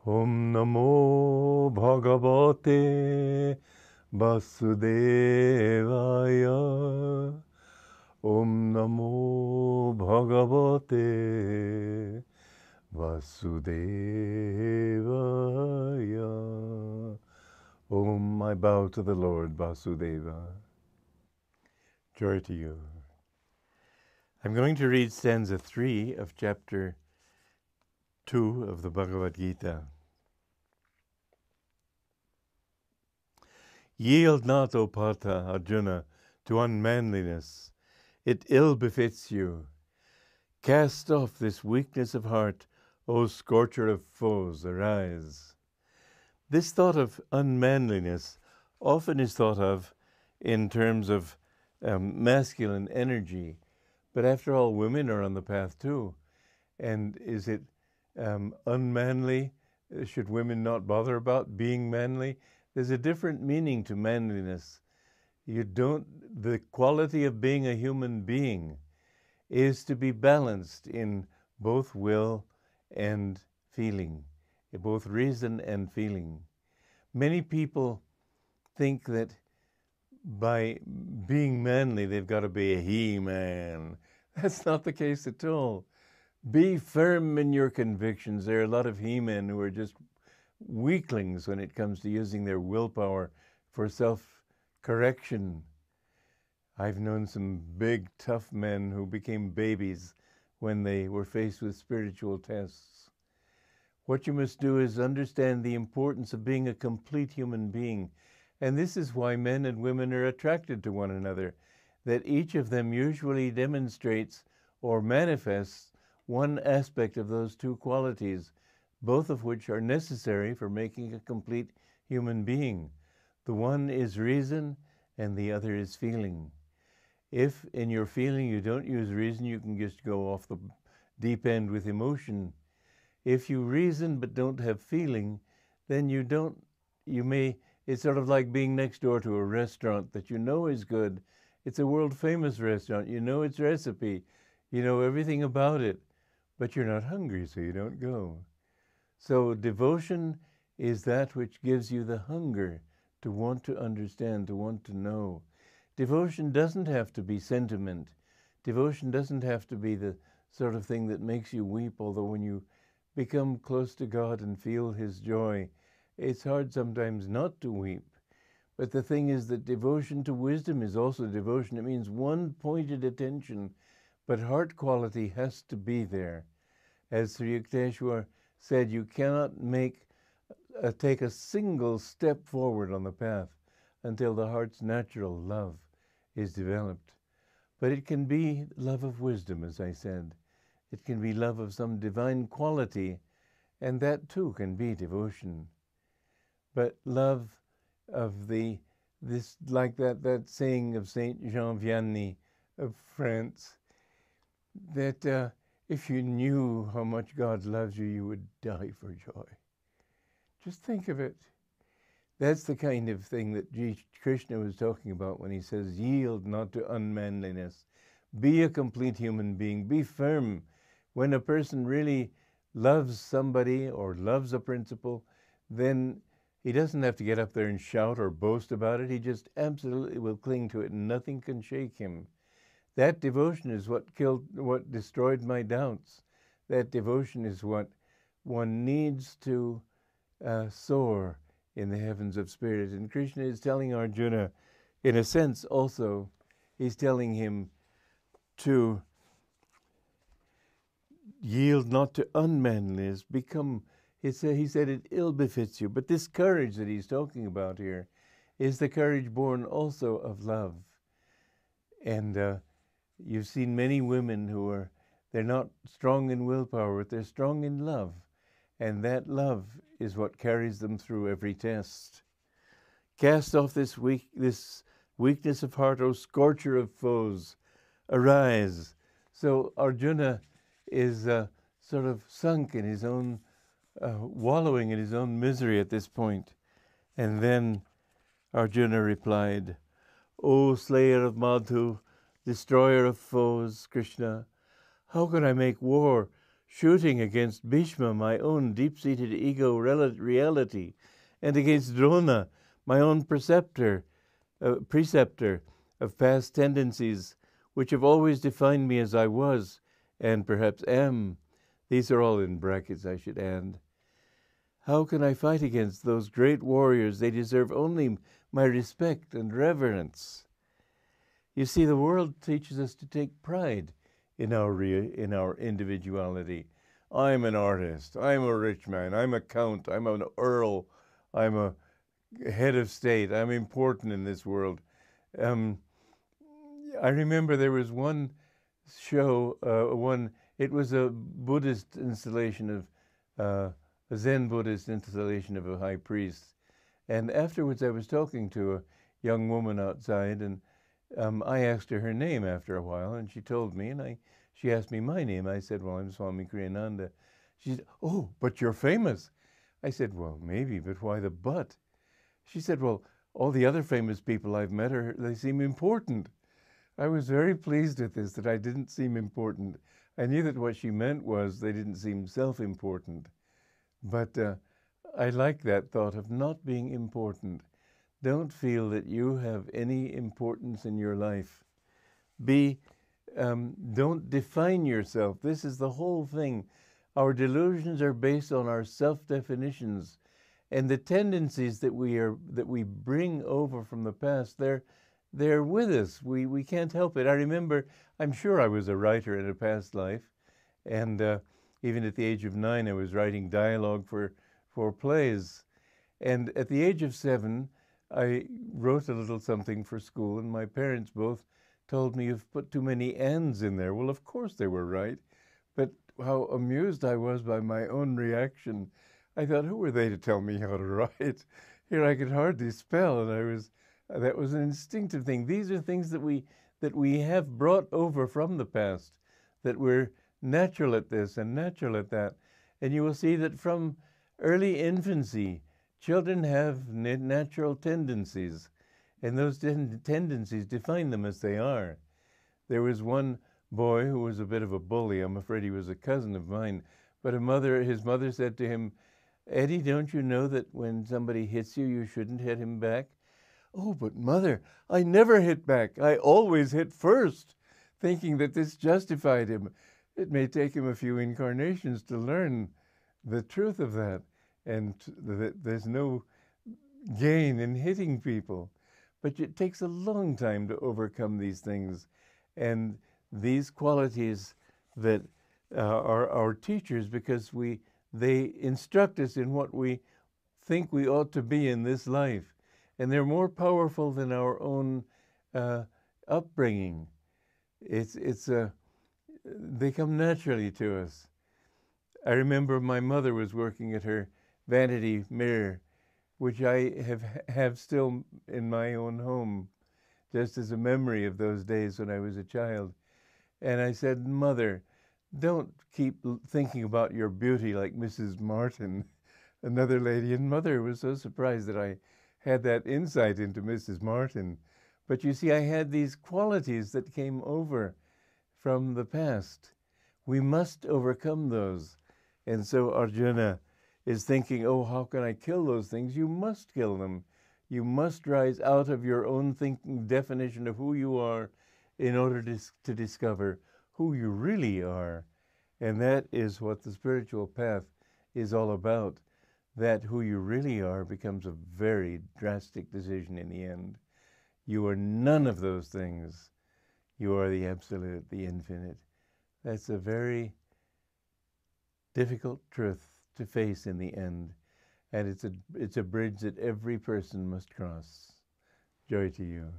Om Namo Bhagavate Vasudevaya. Om Namo Bhagavate Vasudevaya. Om, I bow to the Lord Vasudeva. Joy to you. I'm going to read stanza 3 of chapter 2 of the Bhagavad Gita. Yield not, O Partha, Arjuna, to unmanliness. It ill befits you. Cast off this weakness of heart, O scorcher of foes, arise. This thought of unmanliness often is thought of in terms of masculine energy. But after all, women are on the path too. And is it unmanly? Should women not bother about being manly? There's a different meaning to manliness. The quality of being a human being is to be balanced in both will and feeling, in both reason and feeling. Many people think that by being manly, they've got to be a he-man. That's not the case at all. Be firm in your convictions. There are a lot of he-men who are just weaklings when it comes to using their willpower for self-correction. I've known some big, tough men who became babies when they were faced with spiritual tests. What you must do is understand the importance of being a complete human being. And this is why men and women are attracted to one another, that each of them usually demonstrates or manifests one aspect of those two qualities, both of which are necessary for making a complete human being. The one is reason and the other is feeling. If in your feeling you don't use reason, you can just go off the deep end with emotion. If you reason but don't have feeling, then it's sort of like being next door to a restaurant that you know is good. It's a world famous restaurant. You know its recipe. You know everything about it, but you're not hungry, so you don't go. So devotion is that which gives you the hunger to want to understand, to want to know. Devotion doesn't have to be sentiment. Devotion doesn't have to be the sort of thing that makes you weep, although when you become close to God and feel His joy, it's hard sometimes not to weep. But the thing is that devotion to wisdom is also devotion. It means one pointed attention, but heart quality has to be there. As Sri Yukteswar said, you cannot take a single step forward on the path until the heart's natural love is developed. But it can be love of wisdom, as I said. It can be love of some divine quality, and that too can be devotion. But love of like that saying of Saint Jean Vianney of France, that if you knew how much God loves you, you would die for joy. Just think of it. That's the kind of thing that Krishna was talking about when he says, yield not to unmanliness. Be a complete human being. Be firm. When a person really loves somebody or loves a principle, then he doesn't have to get up there and shout or boast about it. He just absolutely will cling to it, and nothing can shake him. That devotion is what destroyed my doubts. That devotion is what one needs to soar in the heavens of spirit. And Krishna is telling Arjuna, in a sense also, he's telling him to yield not to unmanliness, he said it ill befits you. But this courage that he's talking about here is the courage born also of love. And you've seen many women they're not strong in willpower, but they're strong in love. And that love is what carries them through every test. Cast off this weakness of heart, O scorcher of foes, arise. So Arjuna is sort of sunk in his own, wallowing in his own misery at this point. And then Arjuna replied, O slayer of Madhu, destroyer of foes, Krishna, how can I make war shooting against Bhishma, my own deep-seated ego reality, and against Drona, my own preceptor of past tendencies, which have always defined me as I was, and perhaps am. These are all in brackets, I should add. How can I fight against those great warriors? They deserve only my respect and reverence. You see, the world teaches us to take pride in our individuality. I'm an artist. I'm a rich man. I'm a count. I'm an earl. I'm a head of state. I'm important in this world. I remember there was one show, it was a Buddhist installation of, a Zen Buddhist installation of a high priest. And afterwards I was talking to a young woman outside, and I asked her name after a while, and she told me, and she asked me my name. I said, well, I'm Swami Kriyananda. She said, oh, but you're famous. I said, well, maybe, but why the but? She said, well, all the other famous people I've met, they seem important. I was very pleased with this, that I didn't seem important. I knew that what she meant was they didn't seem self-important. But I like that thought of not being important. Don't feel that you have any importance in your life. Don't define yourself. This is the whole thing. Our delusions are based on our self-definitions, and the tendencies that we bring over from the past, they're with us. We can't help it. I remember, I'm sure I was a writer in a past life, and even at the age of 9, I was writing dialogue for plays. And at the age of 7, I wrote a little something for school, and my parents both told me, you've put too many ands in there. Well, of course they were right, but how amused I was by my own reaction. I thought, who were they to tell me how to write? Here I could hardly spell, and that was an instinctive thing. These are things that we have brought over from the past, that we're natural at this and natural at that. And you will see that from early infancy, children have natural tendencies, and those tendencies define them as they are. There was one boy who was a bit of a bully. I'm afraid he was a cousin of mine. But his mother said to him, Eddie, don't you know that when somebody hits you, you shouldn't hit him back? Oh, but mother, I never hit back. I always hit first, thinking that this justified him. It may take him a few incarnations to learn the truth of that, and that there's no gain in hitting people. But it takes a long time to overcome these things. And these qualities that are our teachers, because they instruct us in what we think we ought to be in this life. And they're more powerful than our own upbringing. They come naturally to us. I remember my mother was working at her vanity mirror, which I have still in my own home, just as a memory of those days when I was a child. And I said, Mother, don't keep thinking about your beauty like Mrs. Martin, another lady. And Mother was so surprised that I had that insight into Mrs. Martin. But you see, I had these qualities that came over from the past. We must overcome those. And so Arjuna is thinking, oh, how can I kill those things? You must kill them. You must rise out of your own thinking definition of who you are in order to discover who you really are. And that is what the spiritual path is all about. That who you really are becomes a very drastic decision in the end. You are none of those things. You are the absolute, the infinite. That's a very difficult truth to face in the end. And it's a bridge that every person must cross. Joy to you.